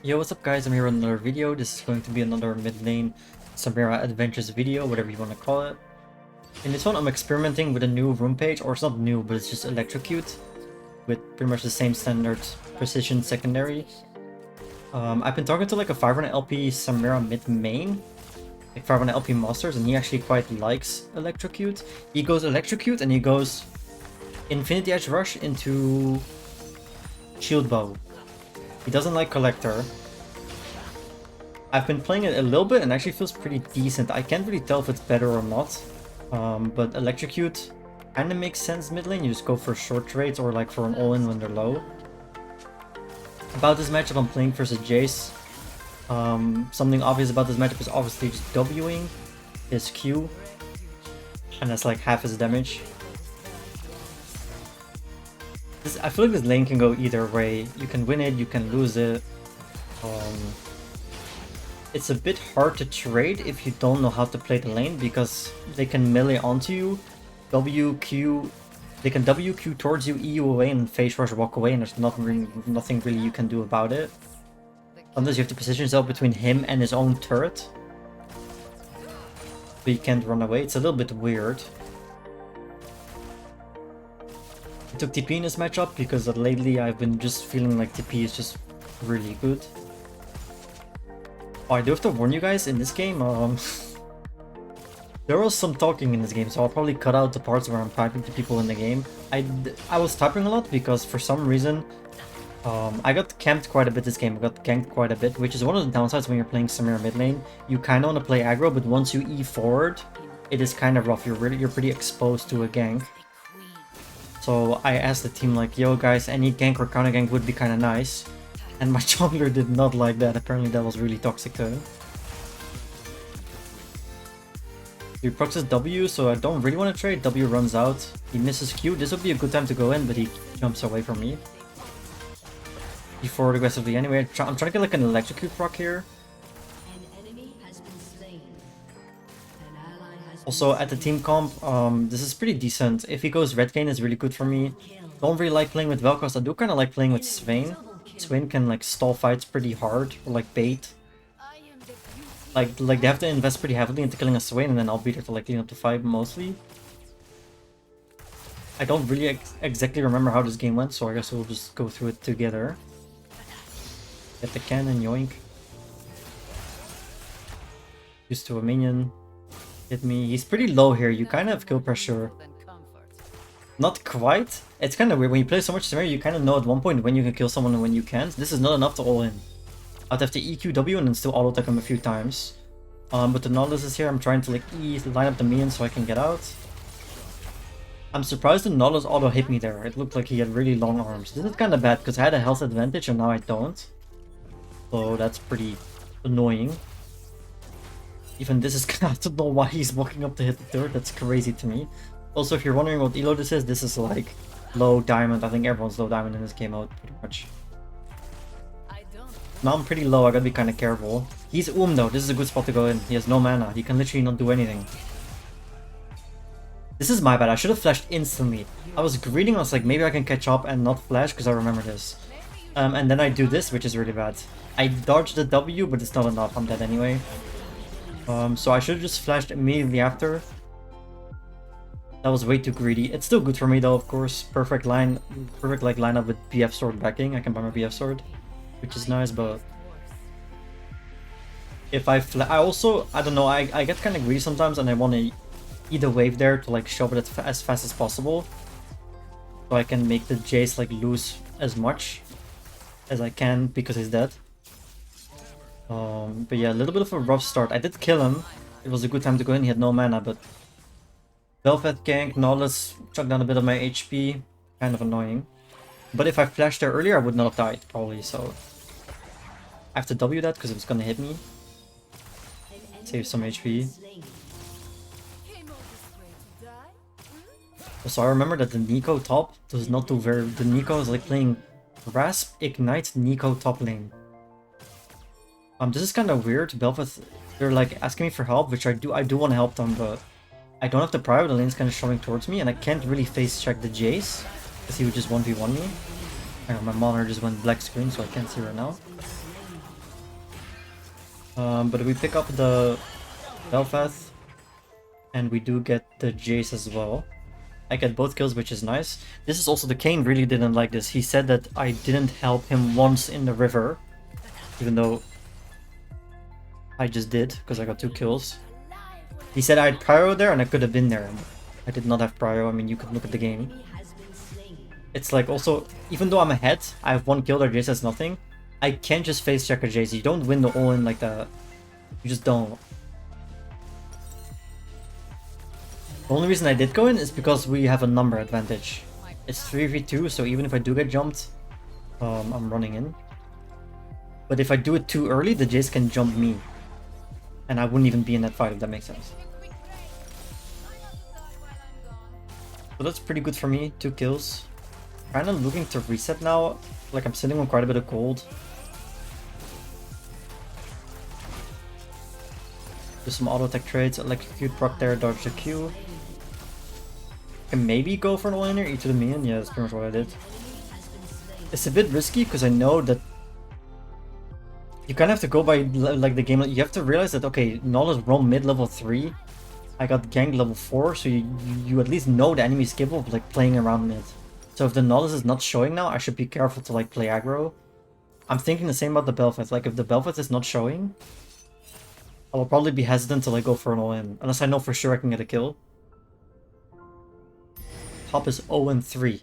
Yo, what's up guys, I'm here with another video. This is going to be another mid lane Samira Adventures video, whatever you want to call it. In this one I'm experimenting with a new room page, or it's not new, but it's just electrocute with pretty much the same standard precision secondary. I've been talking to like a 500 LP Samira Mid main, like 500 LP Masters, and he actually quite likes electrocute. He goes electrocute and he goes Infinity Edge Rush into Shield Bow. He doesn't like Collector. I've been playing it a little bit and actually feels pretty decent. I can't really tell if it's better or not. But Electrocute kind of makes sense mid lane. You just go for short trades or like for an all-in when they're low. About this matchup, I'm playing versus Jayce. Something obvious about this matchup is obviously just Wing his Q. And that's like half his damage. I feel like this lane can go either way. You can win it, you can lose it. It's a bit hard to trade if you don't know how to play the lane, because they can melee onto you, WQ, they can WQ towards you, EU away, and phase rush walk away, and there's nothing really you can do about it. Sometimes you have to position yourself between him and his own turret, but you can't run away. It's a little bit weird. I took TP in this matchup because lately I've been just feeling like TP is just really good. Oh, I do have to warn you guys, in this game, there was some talking in this game, so I'll probably cut out the parts where I'm typing to people in the game. I was typing a lot because for some reason, I got camped quite a bit this game. I got ganked quite a bit, which is one of the downsides when you're playing Samira mid lane. You kind of want to play aggro, but once you E forward, it is kind of rough. You're pretty exposed to a gank. So I asked the team like, yo guys, any gank or counter gank would be kind of nice. And my jungler did not like that. Apparently that was really toxic to him. He procs his W, so I don't really want to trade. W runs out. He misses Q. This would be a good time to go in, but he jumps away from me. He forward aggressively anyway. I'm trying to get like an electrocute proc here. Also at the team comp, this is pretty decent. If he goes red Kane, it's really good for me. Don't really like playing with Vel'Koz. I do kind of like playing with Swain. Swain can like stall fights pretty hard, or like bait. Like they have to invest pretty heavily into killing a Swain, and then I'll be there to like clean up the fight mostly. I don't really exactly remember how this game went, so I guess we'll just go through it together. Get the cannon, yoink. Used to a minion. Hit me. He's pretty low here. You kind of have kill pressure. Not quite. It's kind of weird. When you play so much Samira, you kind of know at one point when you can kill someone and when you can't. This is not enough to all in. I'd have to EQW and then still auto attack him a few times. But the Nautilus is here. I'm trying to like line up the minions so I can get out. I'm surprised the Nautilus auto hit me there. It looked like he had really long arms. This is kind of bad because I had a health advantage and now I don't. So that's pretty annoying. Even this is kind of, I don't know why he's walking up to hit the turret. That's crazy to me. Also, if you're wondering what elo this is like low diamond. I think everyone's low diamond in this game out pretty much. Now I'm pretty low, I gotta be kind of careful. He's though, this is a good spot to go in. He has no mana, he can literally not do anything. This is my bad, I should have flashed instantly. I was greeting, I was like, maybe I can catch up and not flash because I remember this. And then I do this, which is really bad. I dodged the W, but it's not enough, I'm dead anyway. So I should have just flashed immediately after. That was way too greedy. It's still good for me though, of course. Perfect like lineup with BF sword backing. I can buy my BF sword, which is nice, but if I don't know, I get kind of greedy sometimes and I want to eat a wave there to like shove it as fast as possible. So I can make the Jayce like lose as much as I can because he's dead. But yeah, a little bit of a rough start. I did kill him. It was a good time to go in. He had no mana, but Velvet gank, Nautilus chucked down a bit of my HP. Kind of annoying. But if I flashed there earlier, I would not have died, probably, so I have to W that because it was gonna hit me. Save some HP. Also, I remember that the Nico top does not do very... The Nico is like playing Rasp, Ignite, Nico top lane. This is kind of weird. Bel'Veth, they're like asking me for help, which I do want to help them, but I don't have the prior. The lane's kind of showing towards me, and I can't really face check the Jayce because he would just 1v1 me. My monitor just went black screen, so I can't see right now. But we pick up the Bel'Veth, and we do get the Jayce as well. I get both kills, which is nice. This is also, the Kayn really didn't like this. He said that I didn't help him once in the river, even though I just did, because I got 2 kills. He said I had prio there and I could have been there. I did not have prio. I mean, you could look at the game. It's like, also, even though I'm ahead, I have 1 kill, their Jayce has nothing. I can't just face check a Jayce. You don't win the all-in like that. You just don't. The only reason I did go in is because we have a number advantage. It's 3v2, so even if I do get jumped, I'm running in. But if I do it too early, the Jayce can jump me. And I wouldn't even be in that fight, if that makes sense. So that's pretty good for me, 2 kills. Kinda looking to reset now, like I'm sitting on quite a bit of gold. Do some auto tech trades, electrocute proc there, dodge the Q. Can maybe go for an all-iner, E to the minion, yeah, that's pretty much what I did. It's a bit risky because I know that you kind of have to go by like the game. You have to realize that, okay, Null is roam mid level 3. I got ganked level 4, so you at least know the enemy is capable of like playing around mid. So if the Nullus is not showing now, I should be careful to like play aggro. I'm thinking the same about the Bel'Veth. Like if the Bel'Veth is not showing, I will probably be hesitant to like go for an all-in. Unless I know for sure I can get a kill. Top is 0-3.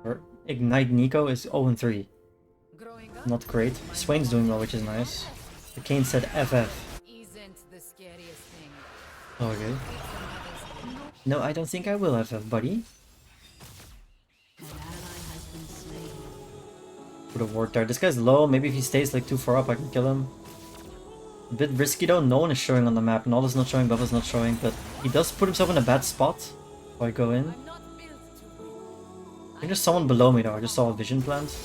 Or Ignite Nico is 0-3. Not great. Swain's doing well, which is nice. The Kayn said FF. Okay. No, I don't think I will FF, buddy. Put a ward there. This guy's low. Maybe if he stays like too far up, I can kill him. A bit risky though. No one is showing on the map. Null is not showing, Buff is not showing, but he does put himself in a bad spot. So I go in. I think there's someone below me though. I just saw a vision plant. So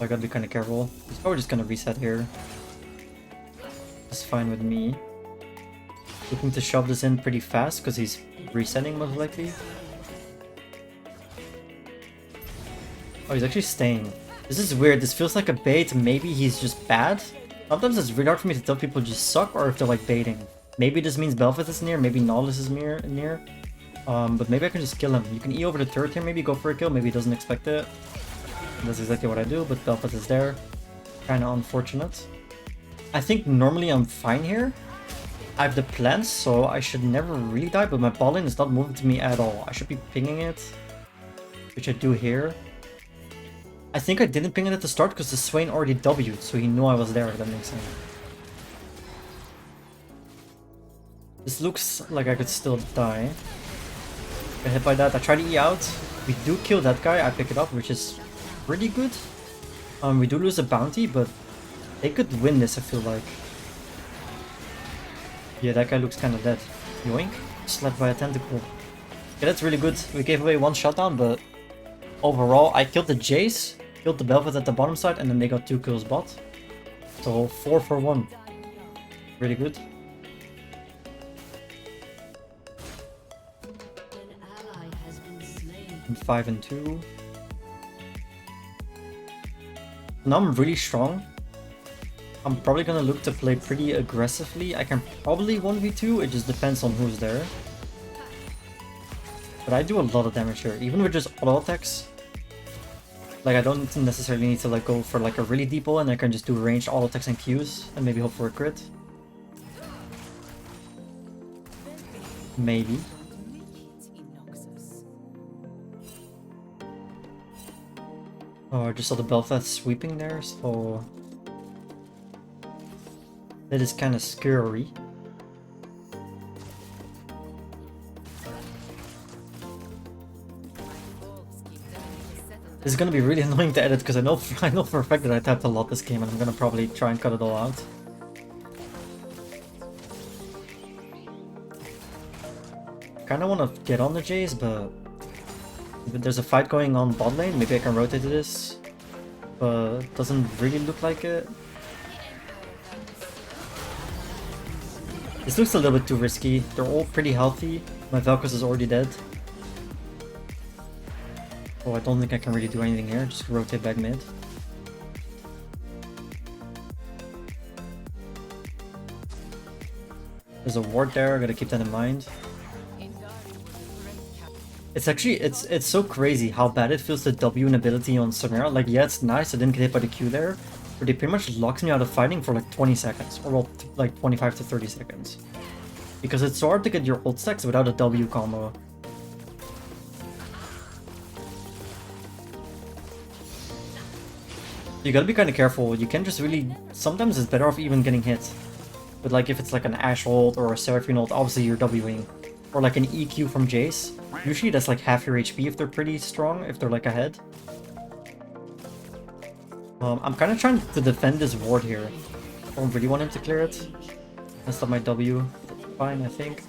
I gotta be kind of careful. He's probably just gonna reset here. That's fine with me. Looking to shove this in pretty fast because he's resetting most likely. Oh, he's actually staying. This is weird. This feels like a bait. Maybe he's just bad. Sometimes it's really hard for me to tell people just suck or if they're like baiting. Maybe this means Bel'Veth is near. Maybe Nolus is near. But maybe I can just kill him. You can E over the turret here. Maybe go for a kill. Maybe he doesn't expect it. That's exactly what I do. But Bel'Veth is there. Kind of unfortunate. I think normally I'm fine here. I have the plants, so I should never really die. But my ball lane is not moving to me at all. I should be pinging it, which I do here. I think I didn't ping it at the start because the Swain already W'd, so he knew I was there, if that makes sense. This looks like I could still die. Get hit by that. I try to E out. We do kill that guy. I pick it up, which is pretty good. We do lose a bounty, but they could win this, I feel like. Yeah, that guy looks kind of dead. Yoink. Slapped by a tentacle. Yeah, that's really good. We gave away 1 shutdown, but overall, I killed the Jayce, killed the Bel'Veth at the bottom side, and then they got 2 kills bot. So 4 for 1. Really good. And 5 and 2. Now I'm really strong. I'm probably gonna look to play pretty aggressively. I can probably 1v2, it just depends on who's there. But I do a lot of damage here, even with just auto attacks. Like I don't necessarily need to like go for like a really deep ult, and I can just do ranged auto attacks and Qs and maybe hope for a crit. Maybe. Oh, I just saw the Bel'Veth sweeping there, so that is kind of scary. This is gonna be really annoying to edit because I know for a fact that I tapped a lot this game, and I'm gonna probably try and cut it all out. Kinda wanna get on the Jayce, but there's a fight going on bot lane. Maybe I can rotate to this, but it doesn't really look like it. This looks a little bit too risky. They're all pretty healthy. My Vel'Koz is already dead. Oh, I don't think I can really do anything here. Just rotate back mid. There's a ward there, I gotta keep that in mind. It's actually, it's so crazy how bad it feels, the W and ability on Samira. Like, yeah, it's nice, I didn't get hit by the Q there, but it pretty much locks me out of fighting for like 20 seconds, or well, like 25 to 30 seconds. Because it's so hard to get your ult stacks without a W combo. You gotta be kind of careful, you can just really, sometimes it's better off even getting hit. But like if it's like an Ashe ult or a Seraphine ult, obviously you're Wing. Or like an EQ from Jayce. Usually that's like half your HP if they're pretty strong, if they're like ahead. I'm kind of trying to defend this ward here. I don't really want him to clear it. Messed up my W. Fine, I think.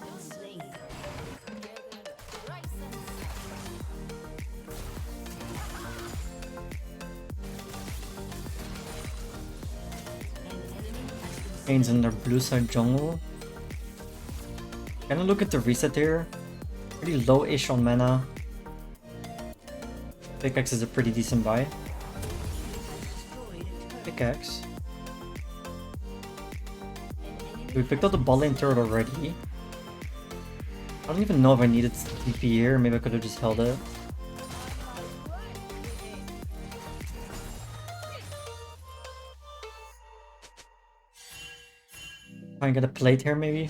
Kane's in their blue side jungle. Kind of look at the reset here. Pretty low-ish on mana. Pickaxe is a pretty decent buy. Pickaxe. We picked up the bot lane turret already. I don't even know if I needed TP here. Maybe I could have just held it. Try and get a plate here, maybe.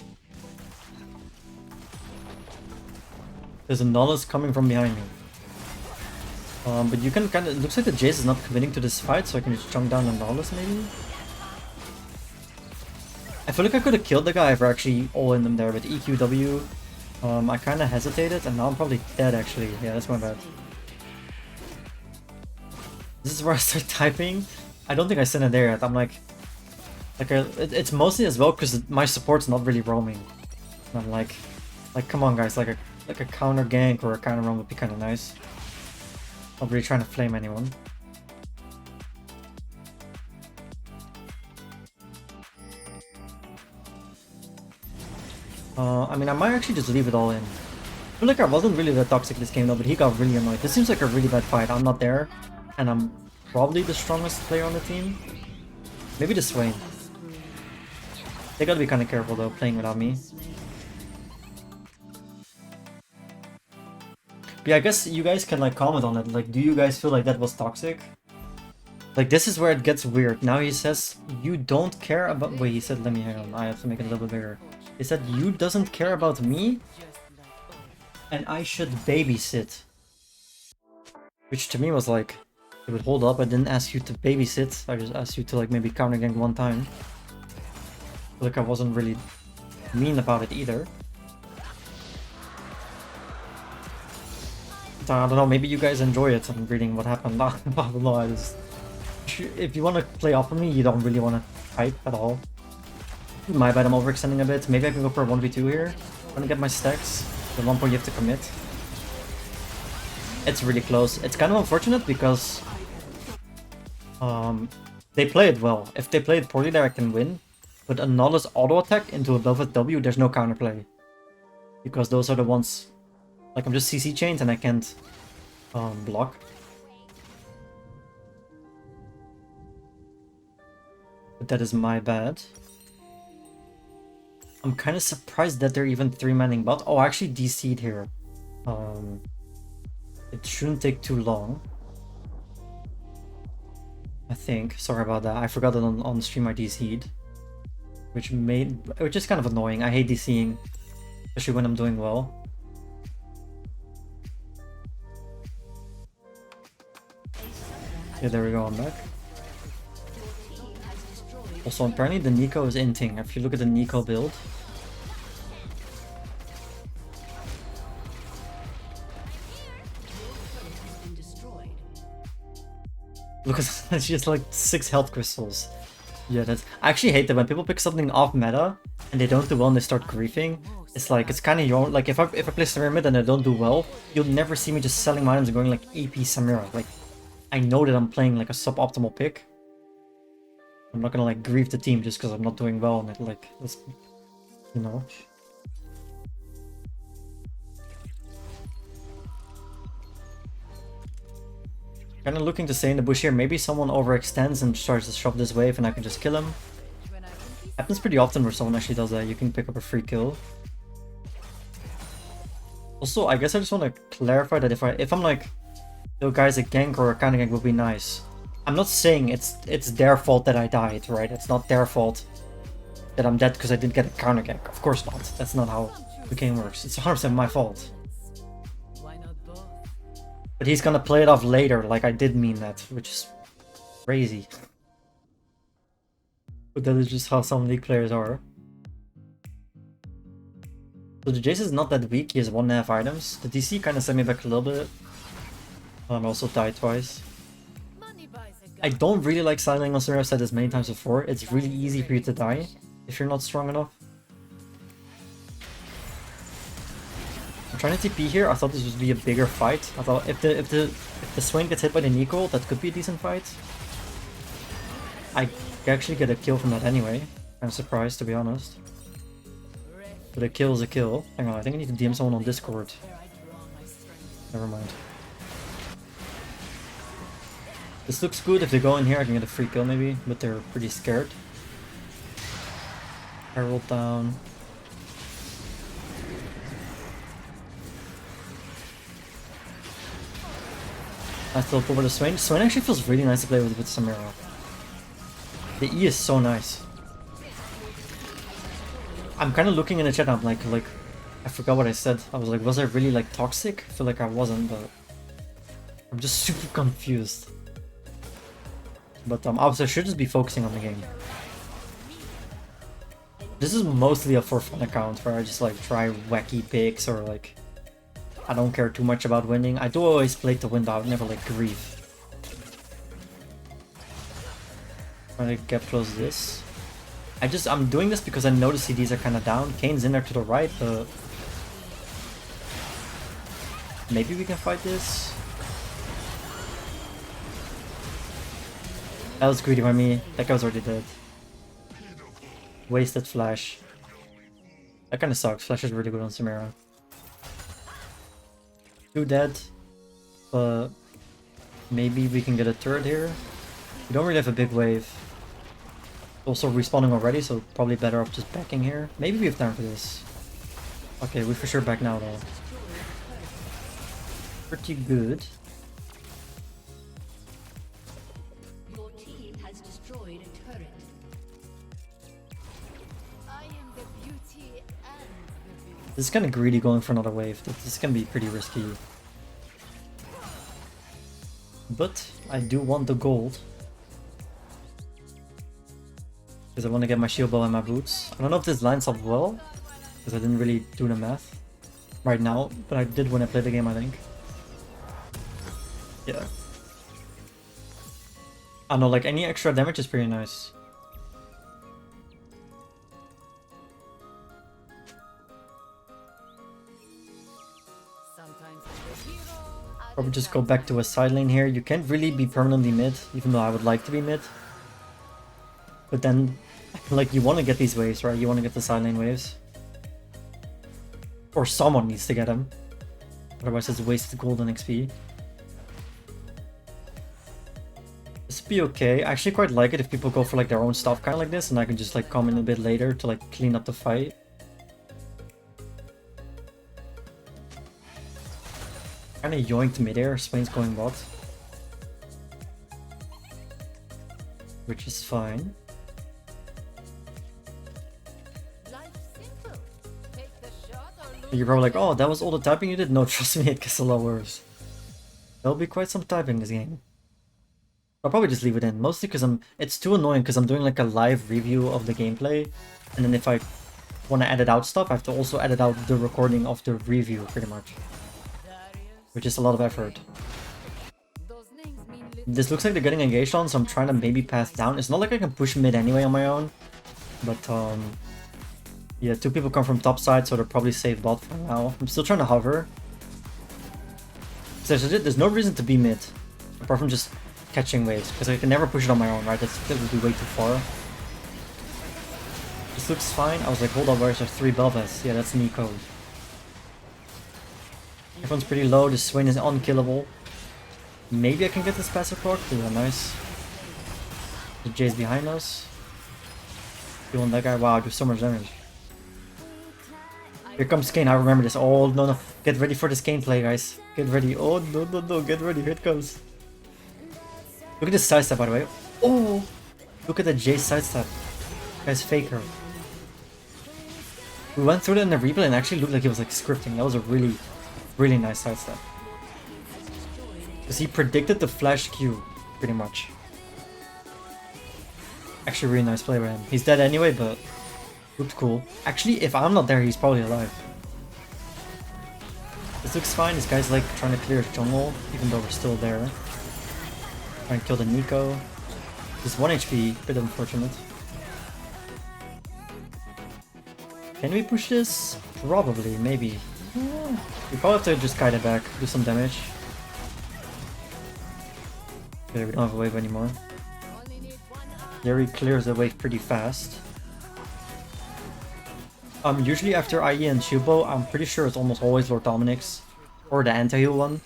There's a Nolus coming from behind me. But you can kind of... It looks like the Jayce is not committing to this fight, so I can just chunk down the Nolus, maybe? I feel like I could have killed the guy if I actually all-in them there with EQW. I kind of hesitated, and now I'm probably dead, actually. Yeah, that's my bad. This is where I start typing. I don't think I sent it there yet. I'm like... it's mostly as well because my support's not really roaming. And I'm like, come on guys, like a counter gank or a counter roam would be kind of nice. Not really trying to flame anyone. I mean, I might actually just leave it all in. I feel like I wasn't really that toxic this game though, but he got really annoyed. This seems like a really bad fight. I'm not there, and I'm probably the strongest player on the team. Maybe the Swain. They gotta be kind of careful though, playing without me. But yeah, I guess you guys can like comment on it. Like, do you guys feel like that was toxic? Like, this is where it gets weird. Now he says, you don't care about... Wait, he said, let me hang on. I have to make it a little bit bigger. He said, you doesn't care about me? And I should babysit. Which to me was like, it would hold up. I didn't ask you to babysit. I just asked you to like maybe counter gank one time. Like I wasn't really mean about it either. I don't know, maybe you guys enjoy it. I'm reading what happened. I don't know, I just... If you want to play off of me, you don't really want to fight at all. My bad, I'm overextending a bit. Maybe I can go for a 1v2 here. I'm gonna get my stacks. At one point you have to commit. It's really close. It's kind of unfortunate because... they play it well. If they play it poorly there, I can win. But a Nolus auto attack into a Velvet W, there's no counterplay. Because those are the ones... Like, I'm just CC chained and I can't block. But that is my bad. I'm kind of surprised that they're even 3-manning bot. Oh, I actually DC'd here. It shouldn't take too long. I think. Sorry about that. I forgot that on stream I DC'd. Which is kind of annoying. I hate DCing. Especially when I'm doing well. Yeah, there we go, I'm back. Also, apparently the Nico is inting. If you look at the Nico build. Look at that, she has like 6 health crystals. Yeah, that's... I actually hate that when people pick something off meta and they don't do well and they start griefing. It's like, it's kind of your... Like, if I play Samira Mid and I don't do well, you'll never see me just selling my items and going like AP Samira. Like, I know that I'm playing like a suboptimal pick. I'm not gonna like grief the team just because I'm not doing well on it. Like, that's, you know. Kind of looking to stay in the bush here. Maybe someone overextends and starts to shove this wave and I can just kill him. Happens pretty often where someone actually does that. You can pick up a free kill. Also, I guess I just want to clarify that if I'm like, yo guys, a gank or a counter gank would be nice. I'm not saying it's their fault that I died, right? It's not their fault that I'm dead because I didn't get a counter gank. Of course not. That's not how the game works. It's 100% my fault. But he's gonna play it off later, like I did mean that, which is crazy. But that is just how some League players are. So the Jayce is not that weak, he has 1.5 items. The DC kind of sent me back a little bit. I also died twice. I don't really like silencing on Samira, I've said this many times before. It's really easy for you to die if you're not strong enough. I'm trying to TP here. I thought this would be a bigger fight. I thought if the Swain gets hit by the Nico, that could be a decent fight. I actually get a kill from that anyway. I'm surprised, to be honest. But a kill is a kill. Hang on, I think I need to DM someone on Discord. Never mind. This looks good. If they go in here, I can get a free kill maybe, but they're pretty scared. Herald down. I still pull over the Swain. Swain actually feels really nice to play with Samira. The E is so nice. I'm kind of looking in the chat. I'm like, I forgot what I said. I was like, was I really like toxic? I feel like I wasn't, but I'm just super confused. But obviously I should just be focusing on the game. This is mostly a for fun account where I just like try wacky picks or like I don't care too much about winning. I do always play to win, but I would never like grieve. Trying to get close to this. I'm doing this because I know the CDs are kind of down. Kane's in there to the right, but maybe we can fight this. That was greedy by me. That guy was already dead. Wasted flash. That kind of sucks. Flash is really good on Samira. 2 dead. But maybe we can get a turret here. We don't really have a big wave. Also respawning already, so probably better off just backing here. Maybe we have time for this. Okay, we for sure back now though. Pretty good. Your team has destroyed a turret. I am the beauty and the beauty. This is kind of greedy going for another wave. This can be pretty risky. But I do want the gold. Because I want to get my shield bow and my boots. I don't know if this lines up well, because I didn't really do the math right now, but I did when I played the game, I think. Yeah. I know, like any extra damage is pretty nice. Probably just go back to a side lane here. You can't really be permanently mid, even though I would like to be mid. But then, like, you want to get these waves, right? You want to get the side lane waves. Or someone needs to get them. Otherwise it's wasted golden XP. This would be okay. I actually quite like it if people go for like their own stuff kind of like this, and I can just like come in a bit later to like clean up the fight. Kinda yoinked midair, Swain's going bot. Which is fine. You're probably like, oh, that was all the typing you did? No, trust me, it gets a lot worse. There'll be quite some typing this game. I'll probably just leave it in, mostly because it's too annoying because I'm doing like a live review of the gameplay, and then if I want to edit out stuff, I have to also edit out the recording of the review, pretty much. Which is a lot of effort. This looks like they're getting engaged on, so I'm trying to maybe pass down. It's not like I can push mid anyway on my own, but yeah, 2 people come from top side, so they're probably safe bot for now. I'm still trying to hover. So there's no reason to be mid, apart from just catching waves, because I can never push it on my own, right? That would be way too far. This looks fine. I was like, hold on, where's our 3 Belvas? Yeah, that's Nico. Everyone's pretty low. The Swain is unkillable. Maybe I can get this passive proc. Yeah, nice. The Jayce behind us. Killing that guy. Wow, do so much damage. Here comes Kane. I remember this. Oh, no, no. Get ready for this Kane play, guys. Get ready. Oh, no, no, no. Get ready. Here it comes. Look at this sidestep, by the way. Oh! Look at the Jayce sidestep. Guy's faker. We went through that in the replay and actually looked like he was like scripting. That was a really, really nice sidestep. Because he predicted the flash Q, pretty much. Actually, really nice play by him. He's dead anyway, but looked cool. Actually, if I'm not there, he's probably alive. This looks fine. This guy's like trying to clear his jungle, even though we're still there. Trying to kill the Nico. He's 1 HP, bit unfortunate. Can we push this? Probably, maybe. We probably have to just kite it back, do some damage. Okay, we don't have a wave anymore. Jerry clears the wave pretty fast. Usually after IE and Shubo, I'm pretty sure it's almost always Lord Dominic's. Or the anti-heal one.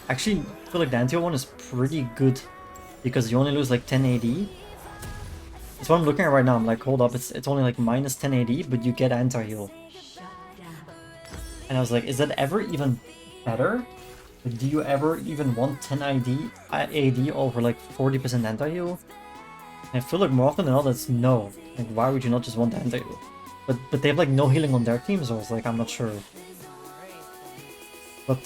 Actually, I feel like the anti-heal one is pretty good. Because you only lose like 10 AD. That's what I'm looking at right now. I'm like, hold up, it's only like minus 10 AD, but you get anti-heal. And I was like, is that ever even better? Like, do you ever even want 10 AD over like 40% anti-heal? And I feel like more often than not, that's no. Like, why would you not just want the anti-heal? But they have like no healing on their team, so I was like, I'm not sure. But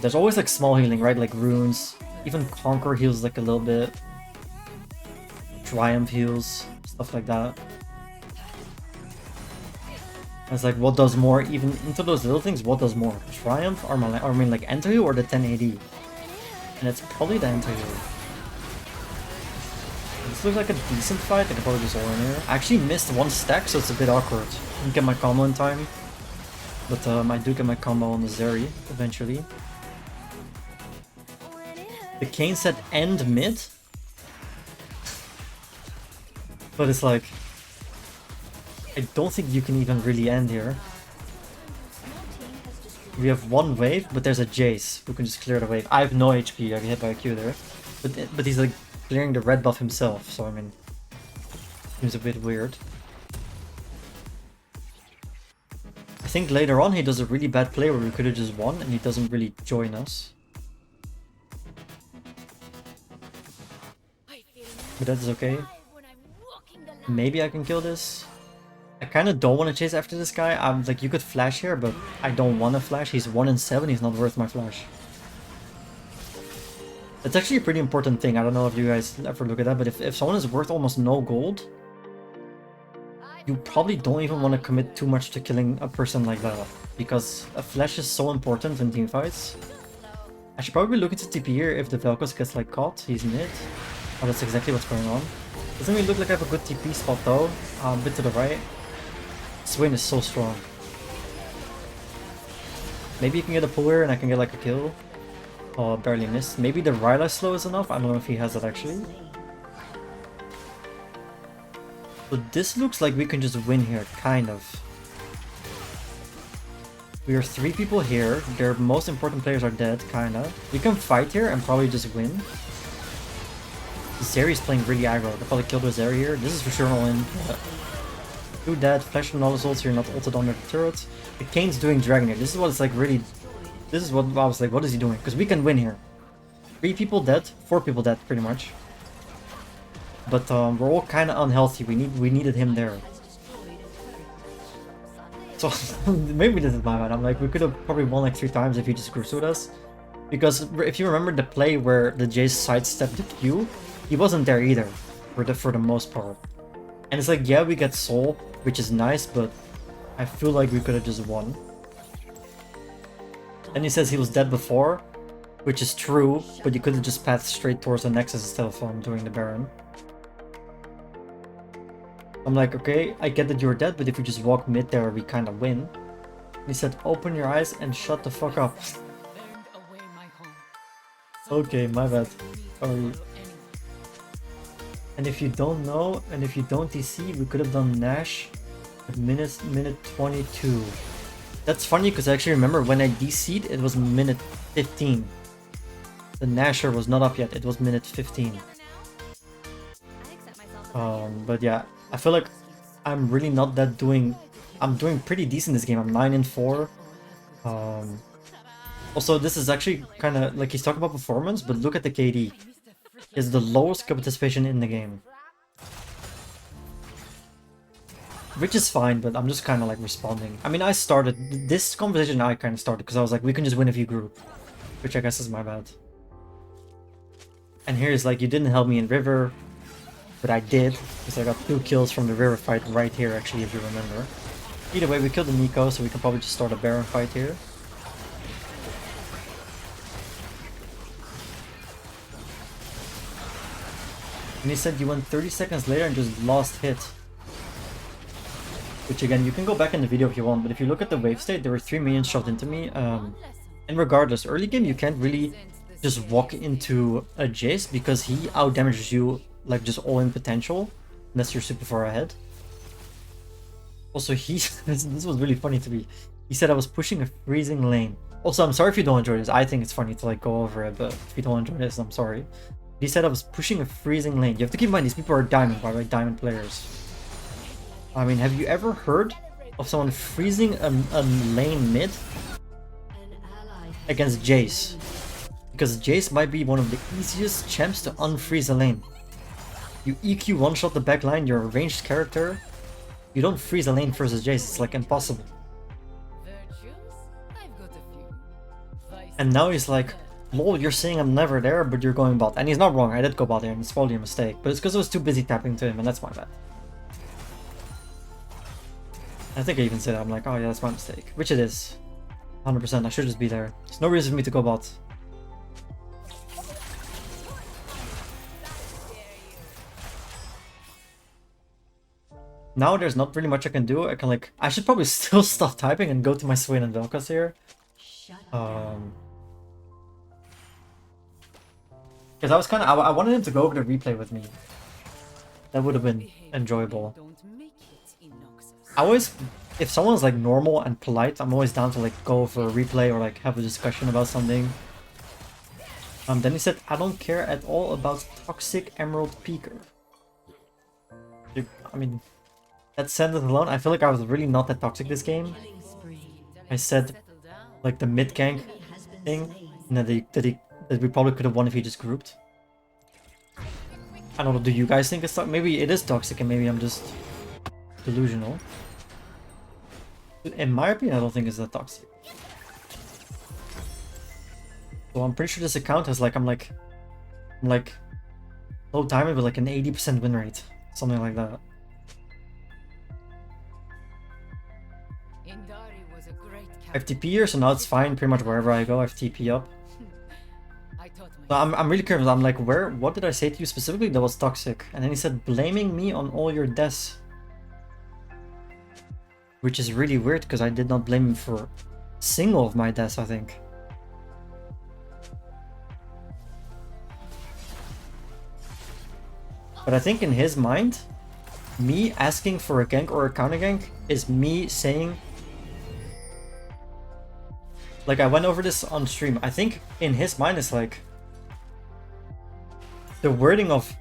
there's always like small healing, right? Like runes. Even Conquer heals like a little bit. Triumph heals, stuff like that. It's like, what does more? Even into those little things, what does more? Triumph, or I mean like anti-heal or the 10 AD? And it's probably the anti-heal. This looks like a decent fight. I can probably just all in here. I actually missed one stack, so it's a bit awkward. Didn't get my combo in time. But I do get my combo on the Zeri eventually. The Kane said end mid. But it's like, I don't think you can even really end here. We have one wave, but there's a Jayce who can just clear the wave. I have no HP, I get hit by a Q there. But he's like clearing the red buff himself, so I mean, seems a bit weird. I think later on he does a really bad play where we could have just won and he doesn't really join us. But that's okay. Maybe I can kill this. I kind of don't want to chase after this guy. I'm like, you could flash here, but I don't want to flash. He's 1 in 7, he's not worth my flash. That's actually a pretty important thing. I don't know if you guys ever look at that, but if someone is worth almost no gold, you probably don't even want to commit too much to killing a person like that. Because a flash is so important in teamfights. I should probably look into TP here if the Vel'Koz gets like caught. He's mid. Oh, that's exactly what's going on. Doesn't really look like I have a good TP spot though. A bit to the right. Swain is so strong. Maybe you can get a pull here and I can get like a kill. Oh, barely missed. Maybe the Ryla slow is enough. I don't know if he has that actually. But this looks like we can just win here, kind of. We are 3 people here. Their most important players are dead, kinda. We can fight here and probably just win. Zeri is playing really aggro. They'll probably kill the Zeri here. This is for sure all in. Do that. Flash from all the ults. You're not ulted on the turret. The Kane's doing Dragon here. This is what it's like really... This is what I was like, what is he doing? Because we can win here. 3 people dead. 4 people dead, pretty much. But we're all kind of unhealthy. We needed him there. So maybe this is my bad. I'm like, we could have probably won like 3 times if he just pursued us. Because if you remember the play where the Jayce sidestepped the Q, he wasn't there either for the most part. And it's like, yeah, we get soul, which is nice, but I feel like we could have just won. And he says he was dead before, which is true, but you could have just pathed straight towards the Nexus instead of doing the Baron. I'm like, okay, I get that you're dead, but if you just walk mid there, we kind of win. He said, open your eyes and shut the fuck up. Okay, my bad. Sorry. And if you don't know, and if you don't DC, we could have done Nash at minute 22. That's funny because I actually remember when I DC'd, it was minute 15. The Nasher was not up yet, it was minute 15. But yeah, I feel like I'm really not that doing... I'm doing pretty decent this game. I'm 9-4. Also, this is actually kind of like he's talking about performance, but look at the KD. It's the lowest participation in the game. Which is fine, but I'm just kind of like responding. I mean, I started this conversation. I kind of started because I was like, we can just win if you group, which I guess is my bad. And here's like, you didn't help me in River, but I did because I got 2 kills from the River fight right here, actually, if you remember. Either way, we killed the Nico, so we can probably just start a Baron fight here. And he said you went 30 seconds later and just lost hit. Which again, you can go back in the video if you want, but if you look at the wave state, there were 3 minions shot into me. And regardless, early game you can't really just walk into a Jayce because he outdamages you like just all in potential, unless you're super far ahead. Also, this was really funny to me. He said I was pushing a freezing lane. Also, I'm sorry if you don't enjoy this. I think it's funny to like go over it, but if you don't enjoy this, I'm sorry. He said I was pushing a freezing lane. You have to keep in mind these people are diamond, by the way, diamond players. I mean, have you ever heard of someone freezing a lane mid against Jayce? Because Jayce might be one of the easiest champs to unfreeze a lane. You EQ one-shot the back line, you're a ranged character. You don't freeze a lane versus Jayce, it's like impossible. And now he's like, lol, you're saying I'm never there, but you're going bot. And he's not wrong, I did go bot there, and it's probably a mistake. But it's because I was too busy tapping to him, and that's my bad. I think I even said that. I'm like, oh yeah, that's my mistake. Which it is. 100%, I should just be there. There's no reason for me to go bot. Now there's not really much I can do. I should probably still stop typing and go to my Swain and Velkas here. Because I was kind of, I wanted him to go over the replay with me. That would have been enjoyable. I always, if someone's like normal and polite, I'm always down to like go for a replay or like have a discussion about something. Then he said, I don't care at all about toxic Emerald Peaker. I mean, that sentence alone, I feel like I was really not that toxic this game. I said like the mid gank thing, and that we probably could have won if he just grouped. I don't know, do you guys think it's toxic? Maybe it is toxic and maybe I'm just delusional. In my opinion, I don't think it's that toxic. So I'm pretty sure this account has like, I'm like low timer with like an 80% win rate. Something like that. FTP here, so now it's fine. Pretty much wherever I go, FTP up. So I'm really curious. I'm like, what did I say to you specifically that was toxic? And then he said, blaming me on all your deaths. Which is really weird, because I did not blame him for a single of my deaths, I think. But I think in his mind, me asking for a gank or a counter gank is me saying... Like, I went over this on stream. I think in his mind it's like... The wording of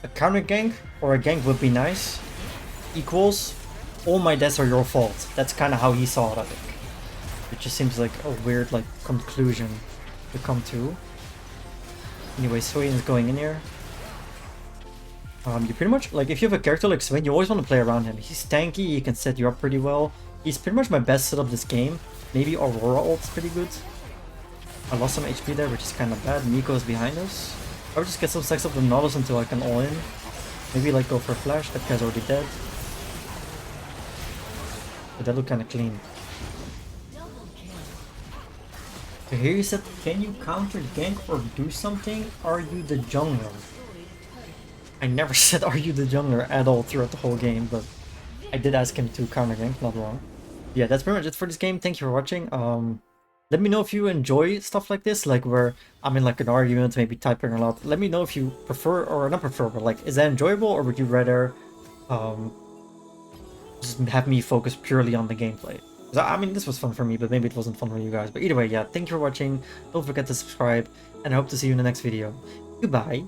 a counter gank or a gank would be nice equals all my deaths are your fault. That's kind of how he saw it, I think. It just seems like a weird like conclusion to come to. Anyway, Swain is going in here. You pretty much, like, if you have a character like Swain, you always want to play around him. He's tanky, he can set you up pretty well. He's pretty much my best setup this game. Maybe Aurora ult's pretty good. I lost some HP there, which is kind of bad. Nico's behind us. I would just get some sex up the Nautilus until I can all in. Maybe like go for a flash, that guy's already dead. But that looked kind of clean. So here he said, can you counter gank or do something? Are you the jungler? I never said are you the jungler at all throughout the whole game, but I did ask him to counter gank, not wrong. Yeah, that's pretty much it for this game. Thank you for watching. Let me know if you enjoy stuff like this, like where I'm in like an argument, maybe typing a lot. Let me know if you prefer, or not prefer, but like, is that enjoyable, or would you rather just have me focus purely on the gameplay? I mean, this was fun for me, but maybe it wasn't fun for you guys. But either way, yeah, thank you for watching. Don't forget to subscribe, and I hope to see you in the next video. Goodbye.